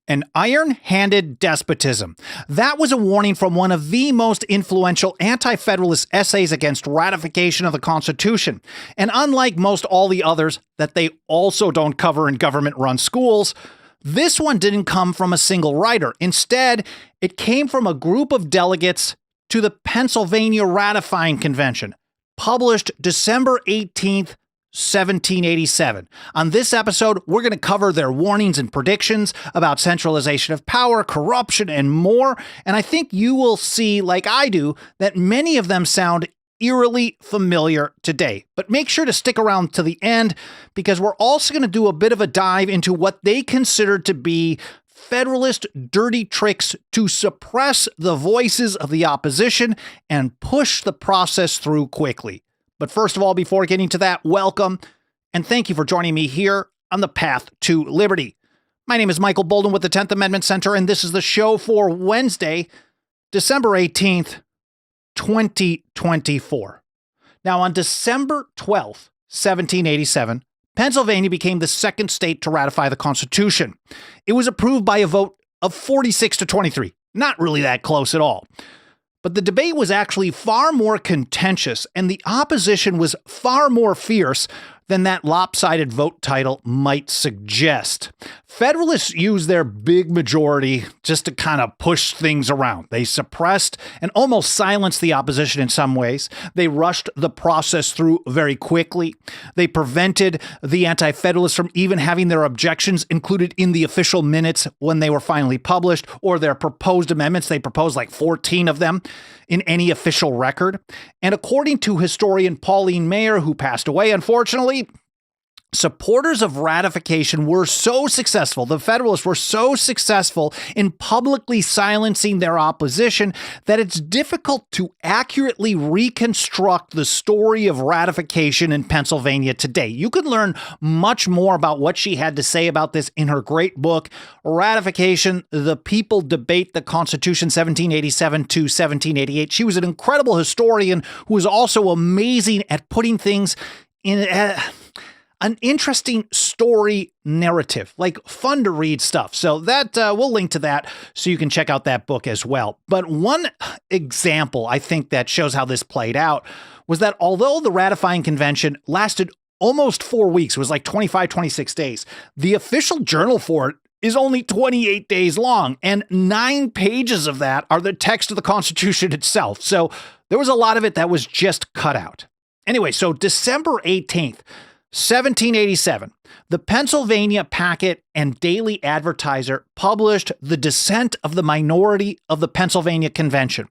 An iron-handed despotism. That was a warning from one of the most influential anti-federalist essays against ratification of the Constitution. And unlike most all the others that they also don't cover in government-run schools, this one didn't come from a single writer. Instead, it came from a group of delegates to the Pennsylvania Ratifying Convention, published December 18th, 1787. On this episode, we're going to cover their warnings and predictions about centralization of power, corruption, and more. And I think you will see, like I do, that many of them sound eerily familiar today. But make sure to stick around to the end, because we're also going to do a bit of a dive into what they considered to be Federalist dirty tricks to suppress the voices of the opposition and push the process through quickly. But first of all, before getting to that, welcome, and thank you for joining me here on the path to liberty. My name is Michael Bolden with the 10th Amendment Center, and this is the show for Wednesday, December 18th, 2024. Now, on December 12th, 1787, Pennsylvania became the second state to ratify the Constitution. It was approved by a vote of 46 to 23. Not really that close at all. But the debate was actually far more contentious, and the opposition was far more fierce than that lopsided vote title might suggest. Federalists used their big majority just to kind of push things around. They suppressed and almost silenced the opposition in some ways. They rushed the process through very quickly. They prevented the Anti-Federalists from even having their objections included in the official minutes when they were finally published, or their proposed amendments. They proposed like 14 of them in any official record. And according to historian Pauline Maier, who passed away, unfortunately, supporters of ratification were so successful, the Federalists were so successful in publicly silencing their opposition that it's difficult to accurately reconstruct the story of ratification in Pennsylvania today. You can learn much more about what she had to say about this in her great book, Ratification, The People Debate the Constitution 1787 to 1788. She was an incredible historian who was also amazing at putting things in an interesting story narrative, like fun to read stuff. So that we'll link to that so you can check out that book as well. But one example I think that shows how this played out was that although the ratifying convention lasted almost 4 weeks, it was like 25, 26 days, the official journal for it is only 28 days long, and 9 pages of that are the text of the Constitution itself. So there was a lot of it that was just cut out. Anyway, so December 18th, 1787, the Pennsylvania Packet and Daily Advertiser published the Dissent of the Minority of the Pennsylvania Convention.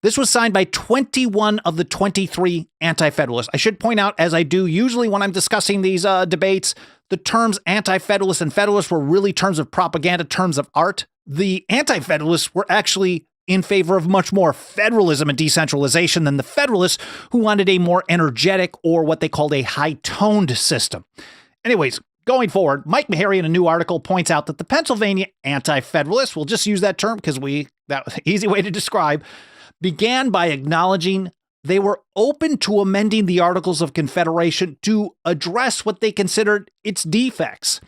This was signed by 21 of the 23 Anti-Federalists. I should point out, as I do usually when I'm discussing these debates, the terms Anti-Federalist and Federalist were really terms of propaganda, terms of art. The Anti-Federalists were actually in favor of much more federalism and decentralization than the Federalists, who wanted a more energetic, or what they called a high-toned system. Anyways, going forward, Mike Meharry in a new article points out that the Pennsylvania Anti-Federalists, we'll just use that term because that was an easy way to describe, began by acknowledging they were open to amending the Articles of Confederation to address what they considered its defects.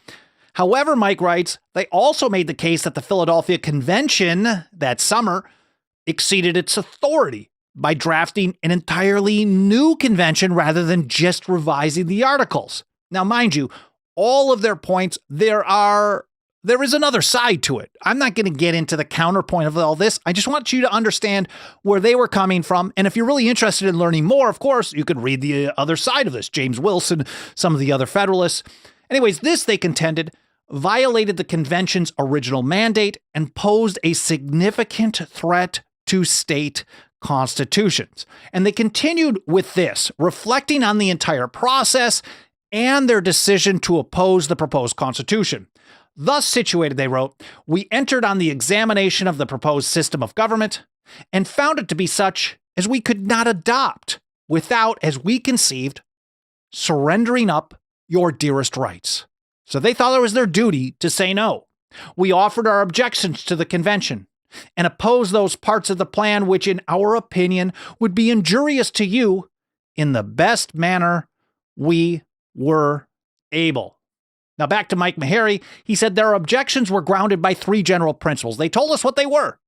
However, Mike writes, they also made the case that the Philadelphia Convention that summer exceeded its authority by drafting an entirely new convention rather than just revising the articles. Now, mind you, all of their points, there is another side to it. I'm not going to get into the counterpoint of all this. I just want you to understand where they were coming from. And if you're really interested in learning more, of course, you could read the other side of this. James Wilson, some of the other Federalists. Anyways, this, they contended, violated the convention's original mandate and posed a significant threat to state constitutions. And they continued with this, reflecting on the entire process and their decision to oppose the proposed constitution. Thus situated, they wrote, we entered on the examination of the proposed system of government and found it to be such as we could not adopt without, as we conceived, surrendering up your dearest rights. So they thought it was their duty to say no. We offered our objections to the convention and opposed those parts of the plan which, in our opinion, would be injurious to you in the best manner we were able. Now back to Mike Meharry, he said their objections were grounded by three general principles. They told us what they were.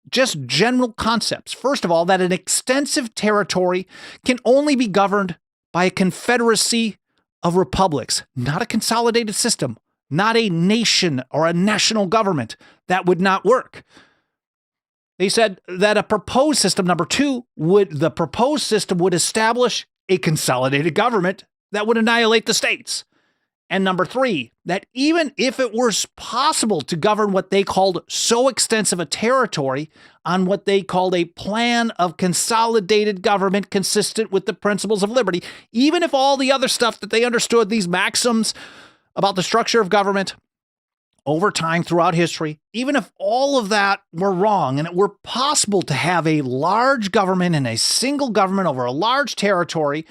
Just general concepts. First of all, that an extensive territory can only be governed by a confederacy of republics, not a consolidated system, not a nation or a national government. That would not work. They said that a proposed system, number two, would establish a consolidated government that would annihilate the states. And number three, that even if it was possible to govern what they called so extensive a territory on what they called a plan of consolidated government consistent with the principles of liberty, even if all the other stuff that they understood, these maxims about the structure of government over time throughout history, even if all of that were wrong and it were possible to have a large government and a single government over a large territory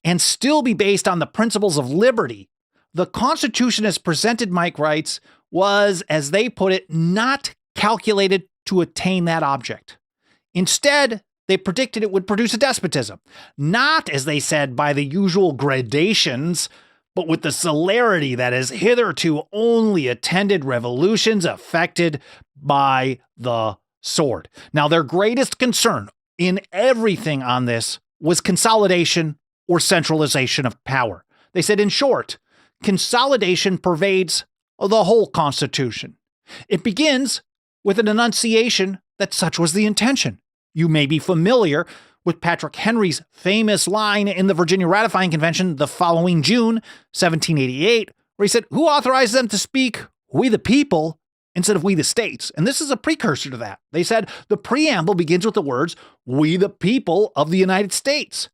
and still be based on the principles of liberty, the Constitution as presented, Mike writes, was, as they put it, not calculated to attain that object. Instead, they predicted it would produce a despotism, not, as they said, by the usual gradations, but with the celerity that has hitherto only attended revolutions affected by the sword. Now, their greatest concern in everything on this was consolidation or centralization of power. They said, in short, consolidation pervades the whole Constitution. It begins with an enunciation that such was the intention. You may be familiar with Patrick Henry's famous line in the Virginia Ratifying Convention the following June, 1788, where he said, "Who authorized them to speak, we the people, instead of we the states?" And this is a precursor to that. They said the preamble begins with the words, "We the people of the United States,"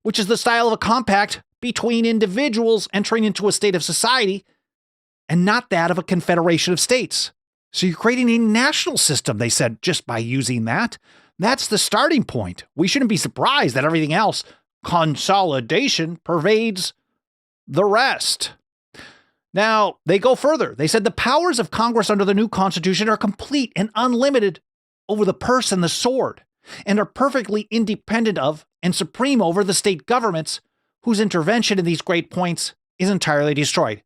which is the style of a compact between individuals entering into a state of society and not that of a confederation of states. So you're creating a national system, they said, just by using that. That's the starting point. We shouldn't be surprised that everything else, consolidation, pervades the rest. Now, they go further. They said the powers of Congress under the new Constitution are complete and unlimited over the purse and the sword, and are perfectly independent of and supreme over the state governments, whose intervention in these great points is entirely destroyed.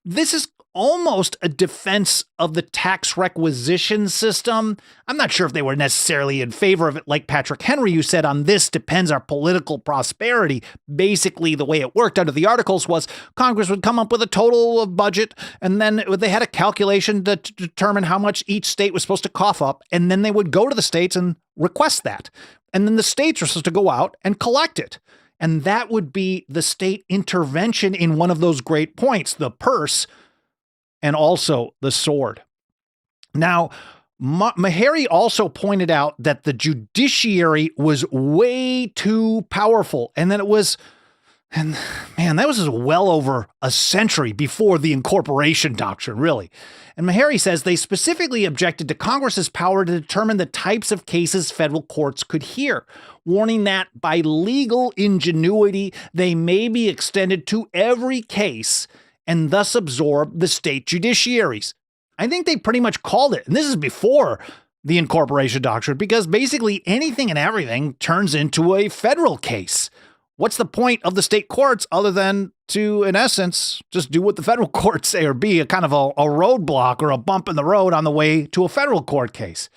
This is almost a defense of the tax requisition system. I'm not sure if they were necessarily in favor of it, like Patrick Henry, who said, "On this depends our political prosperity." Basically, the way it worked under the Articles was Congress would come up with a total budget, and then they had a calculation to determine how much each state was supposed to cough up, and then they would go to the states and request that. And then the states were supposed to go out and collect it. And that would be the state intervention in one of those great points, the purse and also the sword. Now, Meharry also pointed out that the judiciary was way too powerful, and that it was, and man, that was well over a century before the incorporation doctrine, really. And Meharry says they specifically objected to Congress's power to determine the types of cases federal courts could hear, warning that by legal ingenuity, they may be extended to every case and thus absorb the state judiciaries. I think they pretty much called it, and this is before the incorporation doctrine, because basically anything and everything turns into a federal case. What's the point of the state courts other than to, in essence, just do what the federal courts say or be a kind of a roadblock or a bump in the road on the way to a federal court case?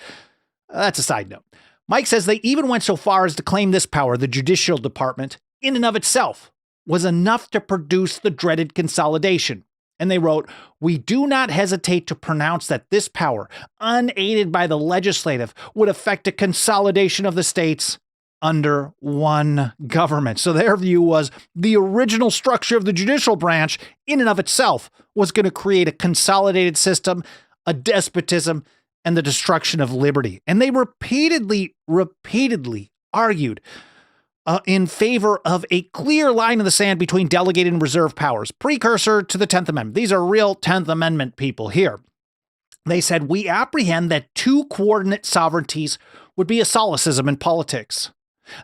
That's a side note. Mike says they even went so far as to claim this power, the judicial department, in and of itself, was enough to produce the dreaded consolidation. And they wrote, "We do not hesitate to pronounce that this power, unaided by the legislative, would effect a consolidation of the states under one government." So their view was the original structure of the judicial branch in and of itself was going to create a consolidated system, a despotism, and the destruction of liberty. And they repeatedly argued in favor of a clear line in the sand between delegated and reserve powers, precursor to the 10th Amendment. These are real 10th Amendment people here. They said, "We apprehend that two coordinate sovereignties would be a solecism in politics.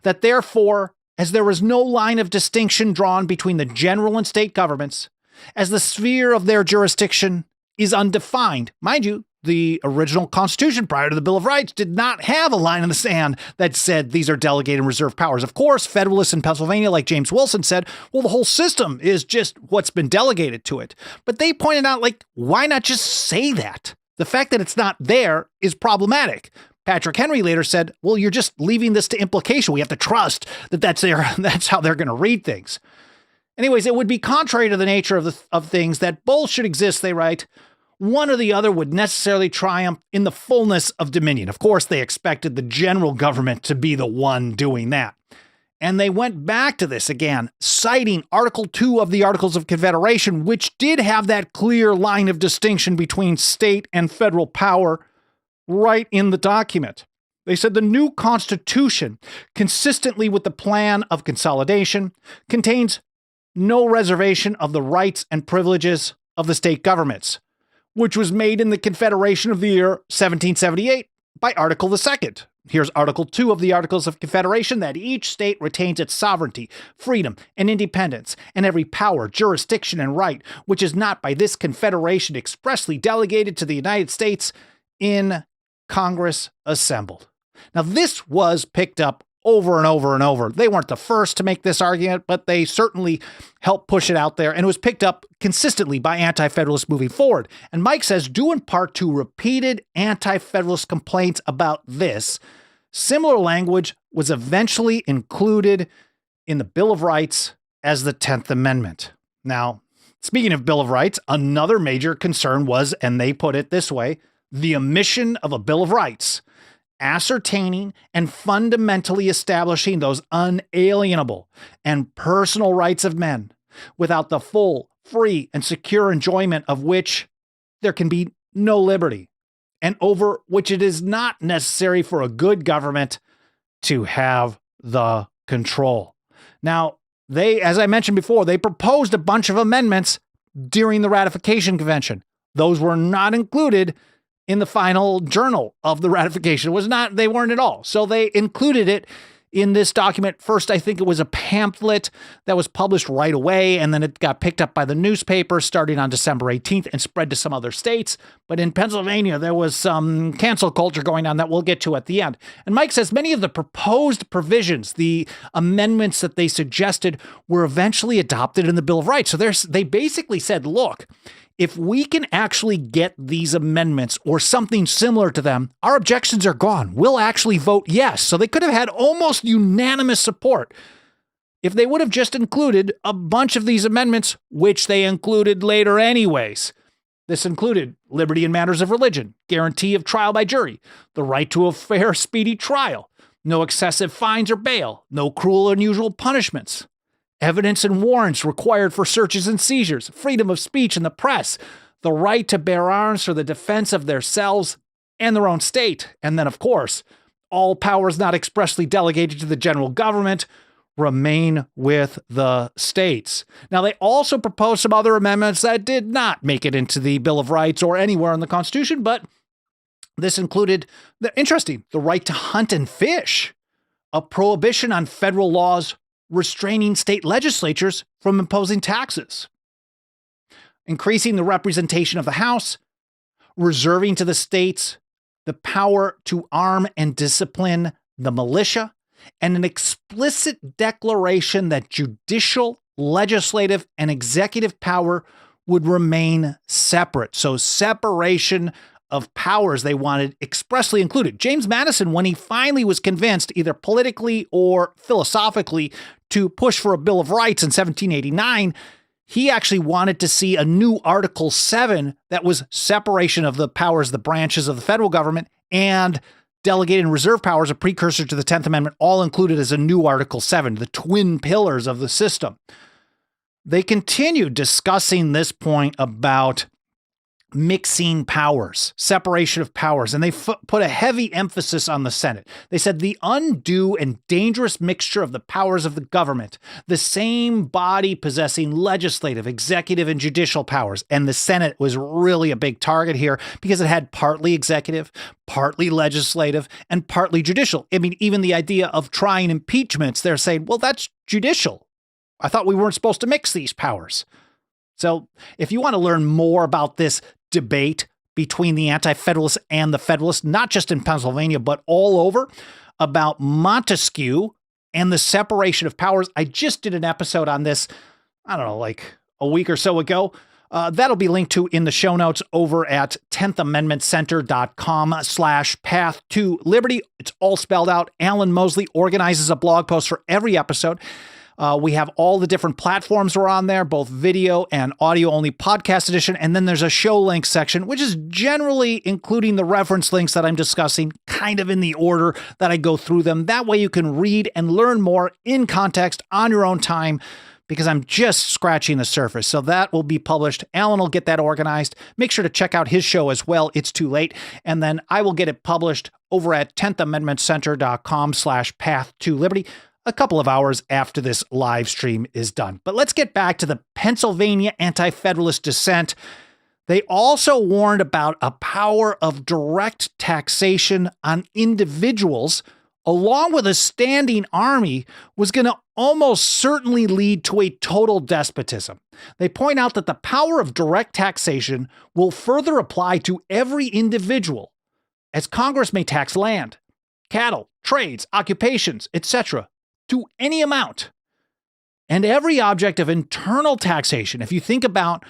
That therefore, as there is no line of distinction drawn between the general and state governments, as the sphere of their jurisdiction is undefined," mind you, the original Constitution prior to the Bill of Rights did not have a line in the sand that said these are delegated and reserved powers. Of course, Federalists in Pennsylvania, like James Wilson, said, well, the whole system is just what's been delegated to it. But they pointed out, like, why not just say that? The fact that it's not there is problematic. Patrick Henry later said, well, you're just leaving this to implication. We have to trust that that's how they're going to read things. Anyways, it would be contrary to the nature of things that both should exist, they write. One or the other would necessarily triumph in the fullness of dominion. Of course, they expected the general government to be the one doing that. And they went back to this again, citing Article 2 of the Articles of Confederation, which did have that clear line of distinction between state and federal power right in the document. They said the new Constitution, consistently with the plan of consolidation, contains no reservation of the rights and privileges of the state governments, which was made in the Confederation of the year 1778 by Article 2. Here's Article 2 of the Articles of Confederation, that each state retains its sovereignty, freedom, and independence, and every power, jurisdiction, and right, which is not by this Confederation expressly delegated to the United States in Congress assembled. Now, this was picked up over and over and over. They weren't the first to make this argument, but they certainly helped push it out there, and it was picked up consistently by Anti-Federalists moving forward. And Mike says, due in part to repeated Anti-Federalist complaints about this, similar language was eventually included in the Bill of Rights as the 10th Amendment. Now, speaking of Bill of Rights, another major concern was, and they put it this way, the omission of a Bill of Rights, ascertaining and fundamentally establishing those unalienable and personal rights of men, without the full, free, and secure enjoyment of which there can be no liberty, and over which it is not necessary for a good government to have the control. Now, they, as I mentioned before, they proposed a bunch of amendments during the ratification convention. Those were not included in the final journal of the ratification. They weren't at all. So they included it in this document. First, I think it was a pamphlet that was published right away, and then it got picked up by the newspaper starting on December 18th and spread to some other states. But in Pennsylvania, there was some cancel culture going on that we'll get to at the end. And Mike says many of the proposed provisions, the amendments that they suggested, were eventually adopted in the Bill of Rights. So they basically said, look, if we can actually get these amendments or something similar to them, our objections are gone. We'll actually vote yes. So they could have had almost unanimous support if they would have just included a bunch of these amendments, which they included later anyways. This included liberty in matters of religion, guarantee of trial by jury, the right to a fair, speedy trial, no excessive fines or bail, no cruel or unusual punishments, evidence and warrants required for searches and seizures, freedom of speech in the press, the right to bear arms for the defense of themselves and their own state. And then, of course, all powers not expressly delegated to the general government remain with the states. Now, they also proposed some other amendments that did not make it into the Bill of Rights or anywhere in the Constitution, but this included, the right to hunt and fish, a prohibition on federal laws restraining state legislatures from imposing taxes, increasing the representation of the House, reserving to the states the power to arm and discipline the militia, and an explicit declaration that judicial, legislative, and executive power would remain separate. So separation of powers they wanted expressly included. James Madison, when he finally was convinced, either politically or philosophically, to push for a Bill of Rights in 1789, he actually wanted to see a new Article 7 that was separation of the powers, the branches of the federal government, and delegated and reserve powers, a precursor to the 10th Amendment, all included as a new Article 7, the twin pillars of the system. They continued discussing this point about mixing powers, separation of powers, and they put a heavy emphasis on the Senate. They said the undue and dangerous mixture of the powers of the government, the same body possessing legislative, executive, and judicial powers, and the Senate was really a big target here because it had partly executive, partly legislative, and partly judicial. I mean, even the idea of trying impeachments, they're saying, well, that's judicial. I thought we weren't supposed to mix these powers. So if you want to learn more about this debate between the Anti-Federalists and the Federalists, not just in Pennsylvania, but all over, about Montesquieu and the separation of powers. I just did an episode on this, I don't know, like a week or so ago. That'll be linked to in the show notes over at 10thamendmentcenter.com/path to liberty. It's all spelled out. Alan Mosley organizes a blog post for every episode. We have all the different platforms we're on there, both video and audio only podcast edition. And then there's a show links section, which is generally including the reference links that I'm discussing kind of in the order that I go through them. That way you can read and learn more in context on your own time, because I'm just scratching the surface. So that will be published. Alan will get that organized. Make sure to check out his show as well. It's Too Late. And then I will get it published over at 10thamendmentcenter.com/path to liberty a couple of hours after this live stream is done. But let's get back to the Pennsylvania Anti-Federalist dissent. They also warned about a power of direct taxation on individuals, along with a standing army, was going to almost certainly lead to a total despotism. They point out that the power of direct taxation will further apply to every individual, as Congress may tax land, cattle, trades, occupations, etc., to any amount. And every object of internal taxation, if you think about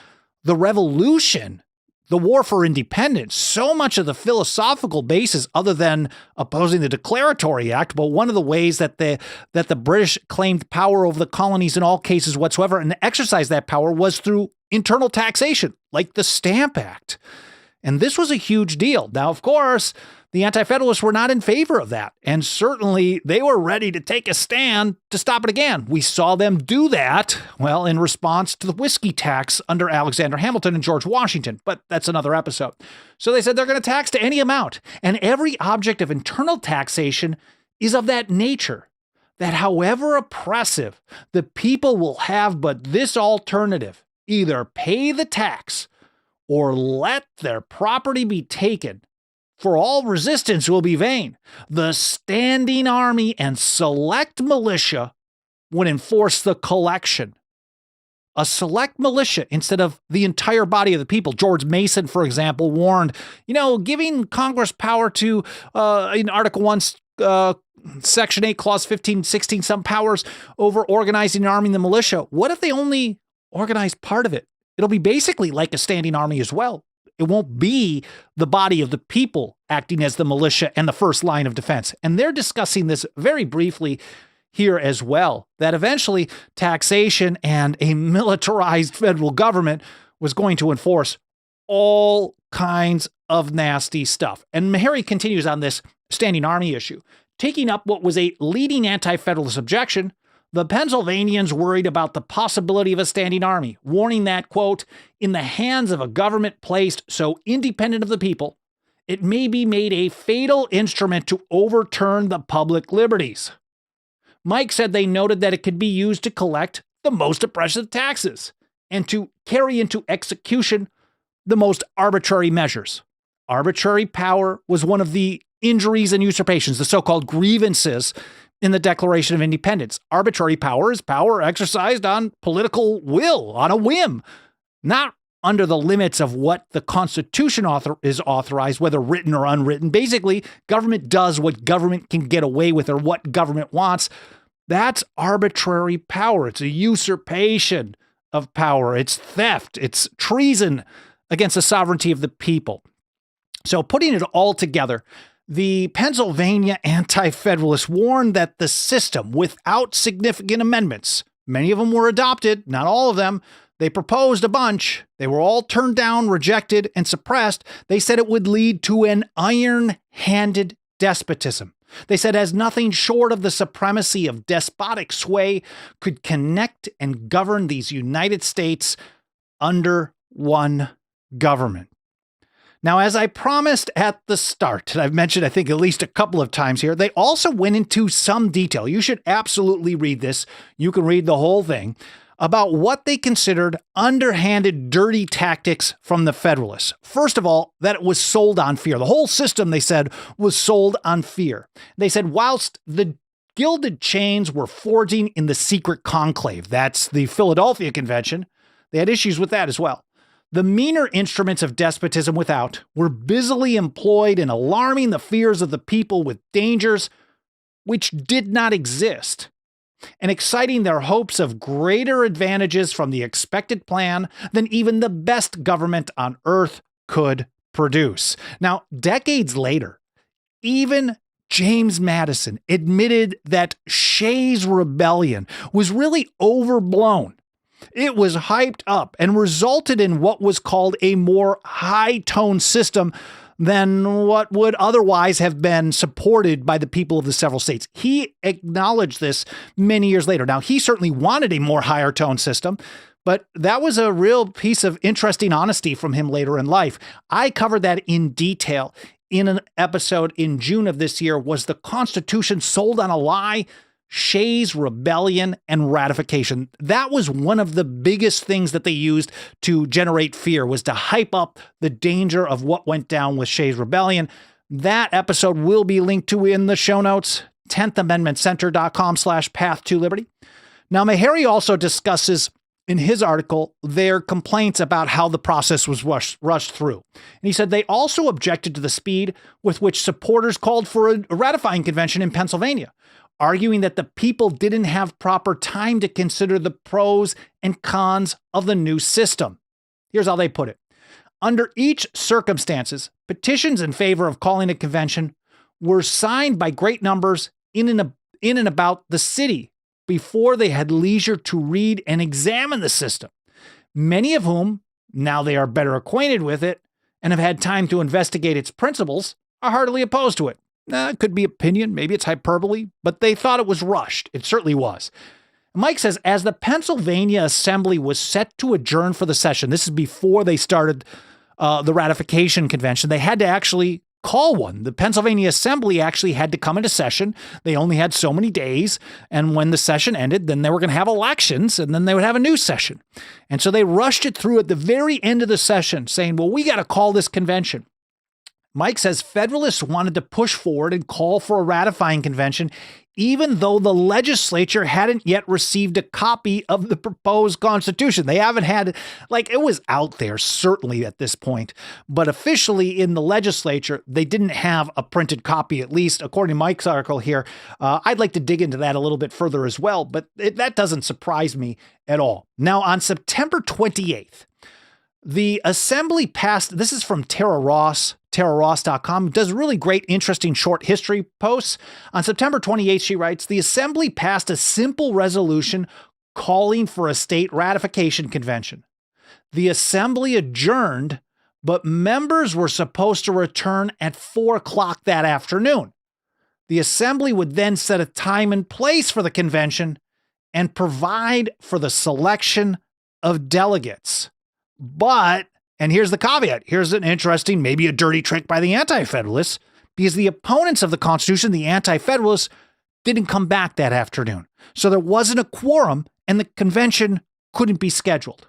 the Revolution, the war for independence, so much of the philosophical basis, other than opposing the Declaratory Act, but one of the ways that the British claimed power over the colonies in all cases whatsoever and exercised that power was through internal taxation, like the Stamp Act. And this was a huge deal. Now, of course, the Anti-Federalists were not in favor of that, and certainly they were ready to take a stand to stop it again. We saw them do that, well, in response to the whiskey tax under Alexander Hamilton and George Washington, but that's another episode. So they said they're going to tax to any amount, and every object of internal taxation is of that nature, that however oppressive, the people will have but this alternative: either pay the tax or let their property be taken, for all resistance will be vain. The standing army and select militia would enforce the collection. A select militia instead of the entire body of the people. George Mason, for example, warned, giving Congress power to, in Article 1, Section 8, Clause 15, 16, some powers over organizing and arming the militia. What if they only organize part of it? It'll be basically like a standing army as well. It won't be the body of the people acting as the militia and the first line of defense. And they're discussing this very briefly here as well, that eventually taxation and a militarized federal government was going to enforce all kinds of nasty stuff. And Meharry continues on this standing army issue, taking up what was a leading anti-federalist objection. The Pennsylvanians worried about the possibility of a standing army, warning that, quote, in the hands of a government placed so independent of the people, it may be made a fatal instrument to overturn the public liberties. Mike said they noted that it could be used to collect the most oppressive taxes and to carry into execution the most arbitrary measures. Arbitrary power was one of the injuries and usurpations, the so-called grievances in the Declaration of Independence. Arbitrary power is power exercised on political will, on a whim, not under the limits of what the Constitution is authorized, whether written or unwritten. Basically, government does what government can get away with or what government wants. That's arbitrary power. It's a usurpation of power. It's theft. It's treason against the sovereignty of the people. So putting it all together, the Pennsylvania Anti-Federalists warned that the system, without significant amendments, many of them were adopted, not all of them. They proposed a bunch. They were all turned down, rejected, and suppressed. They said it would lead to an iron-handed despotism. They said as nothing short of the supremacy of despotic sway could connect and govern these United States under one government. Now, as I promised at the start, and I've mentioned, I think, at least a couple of times here, they also went into some detail. You should absolutely read this. You can read the whole thing about what they considered underhanded, dirty tactics from the Federalists. First of all, that it was sold on fear. The whole system, they said, was sold on fear. They said, whilst the gilded chains were forging in the secret conclave, that's the Philadelphia Convention, they had issues with that as well. The meaner instruments of despotism without were busily employed in alarming the fears of the people with dangers which did not exist, and exciting their hopes of greater advantages from the expected plan than even the best government on earth could produce. Now, decades later, even James Madison admitted that Shays' rebellion was really overblown. It was hyped up and resulted in what was called a more high-tone system than what would otherwise have been supported by the people of the several states. He acknowledged this many years later. Now, he certainly wanted a more higher tone system, but that was a real piece of interesting honesty from him later in life. I covered that in detail in an episode in June of this year. Was the Constitution sold on a lie? Shays' rebellion and ratification. That was one of the biggest things that they used to generate fear, was to hype up the danger of what went down with Shays' rebellion. That episode will be linked to in the show notes, 10thamendmentcenter.com/path to liberty. Now, Meharry also discusses in his article their complaints about how the process was rushed through. And he said they also objected to the speed with which supporters called for a ratifying convention in Pennsylvania, arguing that the people didn't have proper time to consider the pros and cons of the new system. Here's how they put it. Under each circumstances, petitions in favor of calling a convention were signed by great numbers in and about the city before they had leisure to read and examine the system, many of whom, now they are better acquainted with it and have had time to investigate its principles, are heartily opposed to it. It could be opinion, maybe it's hyperbole, but they thought it was rushed. It certainly was. Mike says, as the Pennsylvania Assembly was set to adjourn for the session, this is before they started the ratification convention, they had to actually call one. The Pennsylvania Assembly actually had to come into session. They only had so many days. And when the session ended, then they were going to have elections and then they would have a new session. And so they rushed it through at the very end of the session saying, well, we got to call this convention. Mike says Federalists wanted to push forward and call for a ratifying convention, even though the legislature hadn't yet received a copy of the proposed Constitution. They haven't had, it was out there certainly at this point, but officially in the legislature, they didn't have a printed copy, at least according to Mike's article here. I'd like to dig into that a little bit further as well, but that doesn't surprise me at all. Now, on September 28th, the Assembly passed, this is from Tara Ross, taraross.com, does really great, interesting short history posts. On September 28th, she writes, the Assembly passed a simple resolution calling for a state ratification convention. The Assembly adjourned, but members were supposed to return at 4 o'clock that afternoon. The Assembly would then set a time and place for the convention and provide for the selection of delegates. But, and here's the caveat, here's an interesting, maybe a dirty trick by the Anti-Federalists, because the opponents of the Constitution, the Anti-Federalists, didn't come back that afternoon. So there wasn't a quorum and the convention couldn't be scheduled.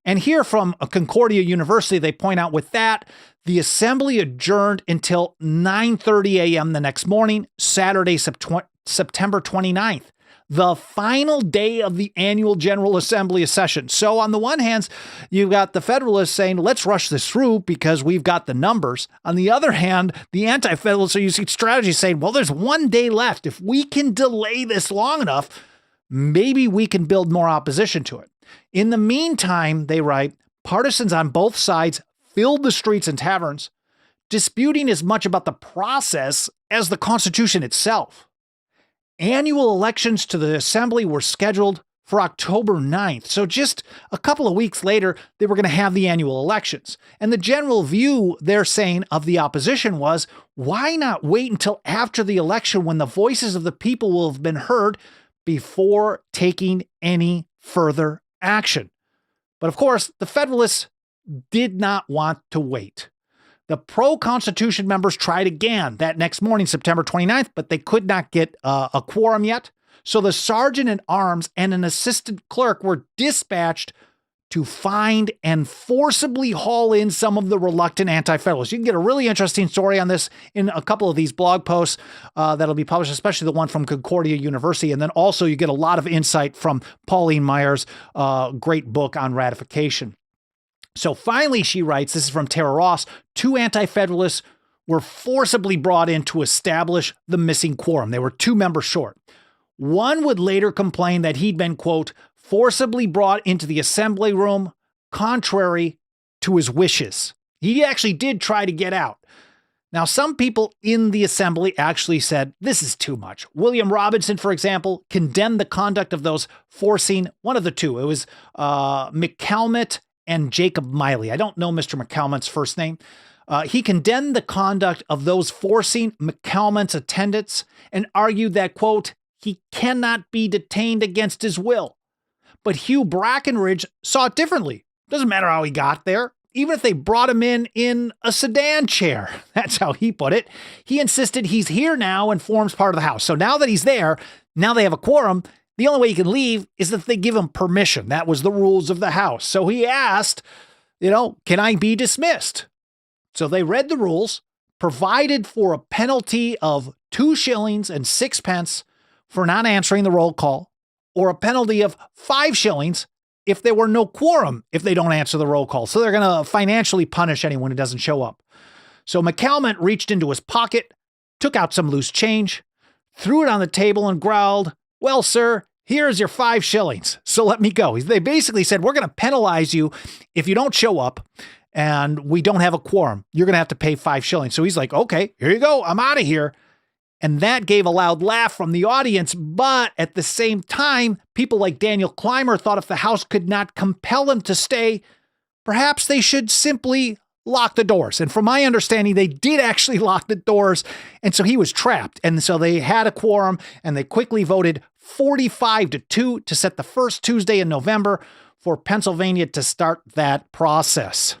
And here from Concordia University, they point out with that, the Assembly adjourned until 9:30 a.m. the next morning, Saturday, September 29th. The final day of the annual General Assembly session. So on the one hand, you've got the Federalists saying, let's rush this through because we've got the numbers. On the other hand, the Anti-Federalists are using strategy saying, well, there's 1 day left. If we can delay this long enough, maybe we can build more opposition to it. In the meantime, they write, partisans on both sides filled the streets and taverns, disputing as much about the process as the Constitution itself. Annual elections to the Assembly were scheduled for October 9th. So just a couple of weeks later, they were going to have the annual elections. And the general view they're saying of the opposition was, why not wait until after the election when the voices of the people will have been heard before taking any further action? But of course, the Federalists did not want to wait. The pro-Constitution members tried again that next morning, September 29th, but they could not get a quorum yet. So the sergeant at arms and an assistant clerk were dispatched to find and forcibly haul in some of the reluctant Anti-Federalists. You can get a really interesting story on this in a couple of these blog posts that'll be published, especially the one from Concordia University. And then also you get a lot of insight from Pauline Myers' great book on ratification. So finally, she writes, this is from Tara Ross, 2 Anti-Federalists were forcibly brought in to establish the missing quorum. They were 2 members short. One would later complain that he'd been, quote, forcibly brought into the assembly room, contrary to his wishes. He actually did try to get out. Now, some people in the assembly actually said, this is too much. William Robinson, for example, condemned the conduct of those forcing one of the 2. It was McCalmont and Jacob Miley. I don't know Mr. McCalmont's first name. He condemned the conduct of those forcing McCalmont's attendance and argued that, quote, he cannot be detained against his will. But Hugh Brackenridge saw it differently. Doesn't matter how he got there. Even if they brought him in a sedan chair, that's how he put it. He insisted he's here now and forms part of the House. So now that he's there, now they have a quorum. The only way he can leave is if they give him permission. That was the rules of the House. So he asked, can I be dismissed? So they read the rules, provided for a penalty of 2 shillings and 6 pence for not answering the roll call, or a penalty of 5 shillings if there were no quorum, if they don't answer the roll call. So they're going to financially punish anyone who doesn't show up. So McCalmont reached into his pocket, took out some loose change, threw it on the table and growled, well, sir, here's your 5 shillings. So let me go. They basically said, we're going to penalize you if you don't show up and we don't have a quorum. You're going to have to pay 5 shillings. So he's like, okay, here you go. I'm out of here. And that gave a loud laugh from the audience. But at the same time, people like Daniel Clymer thought if the House could not compel him to stay, perhaps they should simply lock the doors. And from my understanding, they did actually lock the doors. And so he was trapped. And so they had a quorum and they quickly voted 45-2 to set the first Tuesday in November for Pennsylvania to start that process.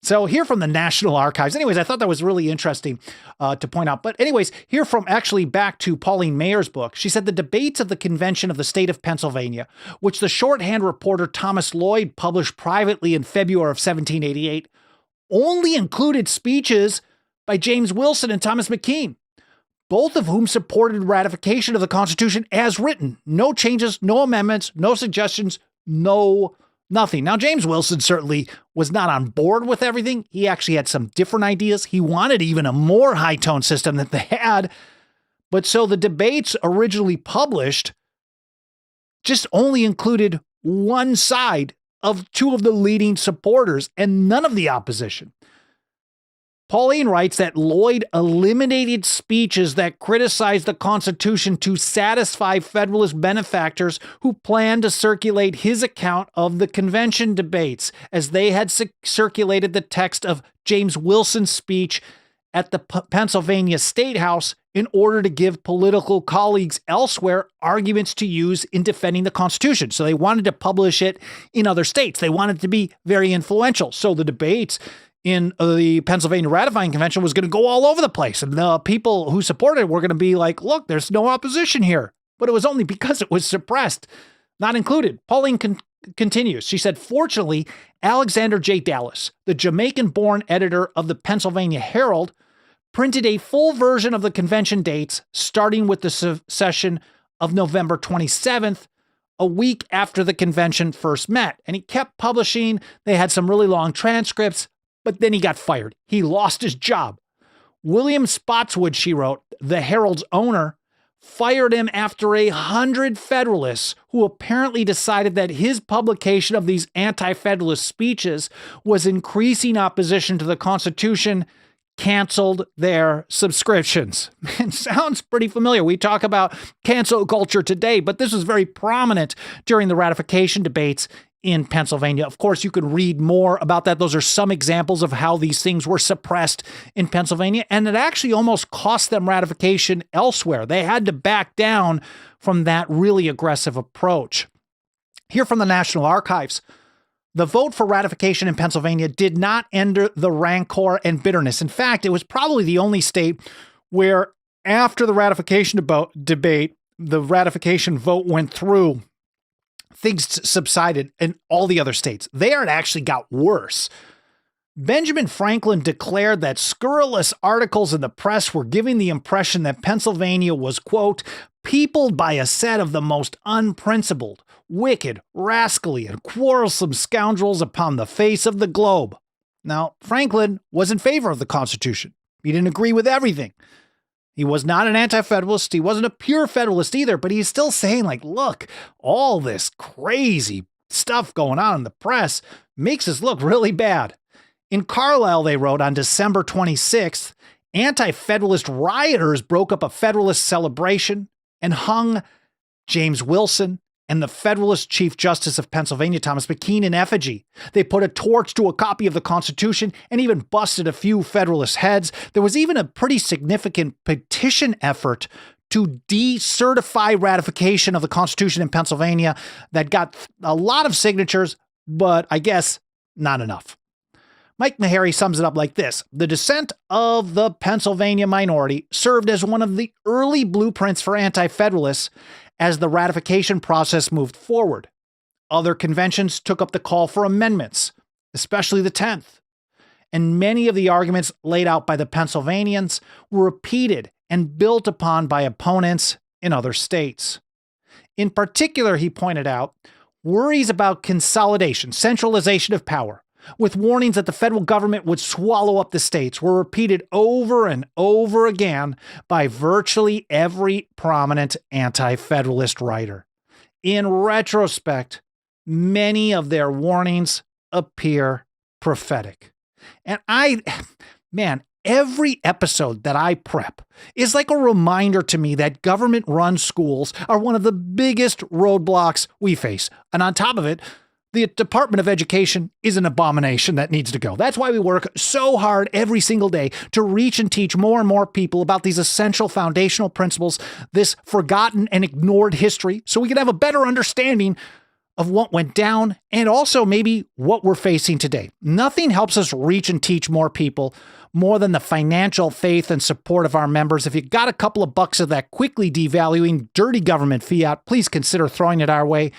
So here from the National Archives. Anyways, I thought that was really interesting to point out. But anyways, here from actually back to Pauline Mayer's book, she said the debates of the convention of the state of Pennsylvania, which the shorthand reporter Thomas Lloyd published privately in February of 1788, only included speeches by James Wilson and Thomas McKean, both of whom supported ratification of the Constitution as written. No changes, no amendments, no suggestions, nothing. Now, James Wilson certainly was not on board with everything. He actually had some different ideas. He wanted even a more high-tone system than they had. But so the debates originally published just only included one side of 2 of the leading supporters and none of the opposition. Pauline writes that Lloyd eliminated speeches that criticized the Constitution to satisfy Federalist benefactors who planned to circulate his account of the convention debates, as they had circulated the text of James Wilson's speech at the Pennsylvania State House in order to give political colleagues elsewhere arguments to use in defending the Constitution. So they wanted to publish it in other states. They wanted to be very influential. So the debates in the Pennsylvania ratifying convention was going to go all over the place. And the people who supported it were going to be like, look, there's no opposition here. But it was only because it was suppressed, not included. Pauline continues. She said, fortunately, Alexander J. Dallas, the Jamaican-born editor of the Pennsylvania Herald, printed a full version of the convention dates, starting with the session of November 27th, a week after the convention first met. And he kept publishing. They had some really long transcripts. But then he got fired. He lost his job. William Spotswood, she wrote, the Herald's owner, fired him after 100 Federalists who apparently decided that his publication of these anti-Federalist speeches was increasing opposition to the Constitution, canceled their subscriptions. It sounds pretty familiar. We talk about cancel culture today, but this was very prominent during the ratification debates in Pennsylvania. Of course, you can read more about that. Those are some examples of how these things were suppressed in Pennsylvania, and it actually almost cost them ratification elsewhere. They had to back down from that really aggressive approach. Here from the National Archives, the vote for ratification in Pennsylvania did not end the rancor and bitterness. In fact, it was probably the only state where after the ratification debate, the ratification vote went through, things subsided in all the other states. There it actually got worse. Benjamin Franklin declared that scurrilous articles in the press were giving the impression that Pennsylvania was, quote, peopled by a set of the most unprincipled, wicked, rascally, and quarrelsome scoundrels upon the face of the globe. Now, Franklin was in favor of the Constitution. He didn't agree with everything. He was not an anti-federalist. He wasn't a pure federalist either, but he's still saying, like, look, all this crazy stuff going on in the press makes us look really bad. In Carlisle, they wrote on December 26th, anti-federalist rioters broke up a Federalist celebration and hung James Wilson and the Federalist Chief Justice of Pennsylvania, Thomas McKean, in effigy. They put a torch to a copy of the Constitution and even busted a few Federalist heads. There was even a pretty significant petition effort to decertify ratification of the Constitution in Pennsylvania that got a lot of signatures, but I guess not enough. Mike Meharry sums it up like this. The dissent of the Pennsylvania minority served as one of the early blueprints for anti-federalists as the ratification process moved forward. Other conventions took up the call for amendments, especially the 10th. And many of the arguments laid out by the Pennsylvanians were repeated and built upon by opponents in other states. In particular, he pointed out, worries about consolidation, centralization of power, with warnings that the federal government would swallow up the states, were repeated over and over again by virtually every prominent anti-federalist writer. In retrospect, many of their warnings appear prophetic. And every episode that I prep is like a reminder to me that government-run schools are one of the biggest roadblocks we face. And on top of it, the Department of Education is an abomination that needs to go. That's why we work so hard every single day to reach and teach more and more people about these essential foundational principles, this forgotten and ignored history, so we can have a better understanding of what went down and also maybe what we're facing today. Nothing helps us reach and teach more people more than the financial faith and support of our members. If you got a couple of bucks of that quickly devaluing dirty government fiat, please consider throwing it our way.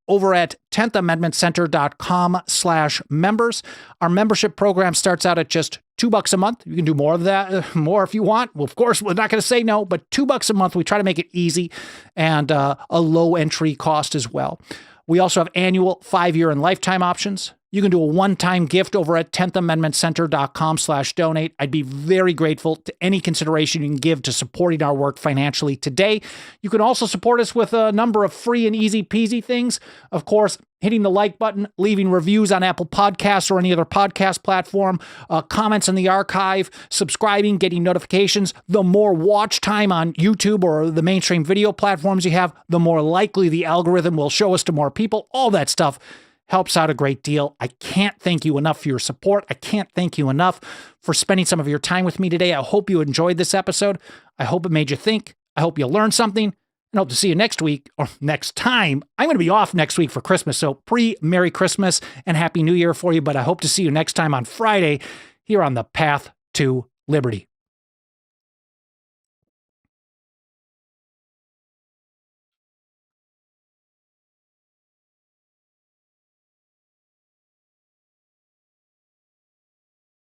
Over at 10thamendmentcenter.com/members. Our membership program starts out at just $2 a month. You can do more of that, more if you want. Well, of course, we're not going to say no, but $2 a month. We try to make it easy and a low entry cost as well. We also have annual, 5-year, and lifetime options. You can do a one-time gift over at 10thamendmentcenter.com/donate. I'd be very grateful to any consideration you can give to supporting our work financially today. You can also support us with a number of free and easy-peasy things. Of course, hitting the like button, leaving reviews on Apple Podcasts or any other podcast platform, comments in the archive, subscribing, getting notifications. The more watch time on YouTube or the mainstream video platforms you have, the more likely the algorithm will show us to more people. All that stuff helps out a great deal. I can't thank you enough for your support. I can't thank you enough for spending some of your time with me today. I hope you enjoyed this episode. I hope it made you think. I hope you learned something, and hope to see you next week or next time. I'm going to be off next week for Christmas, so pre-Merry Christmas and Happy New Year for you, but I hope to see you next time on Friday here on the Path to Liberty.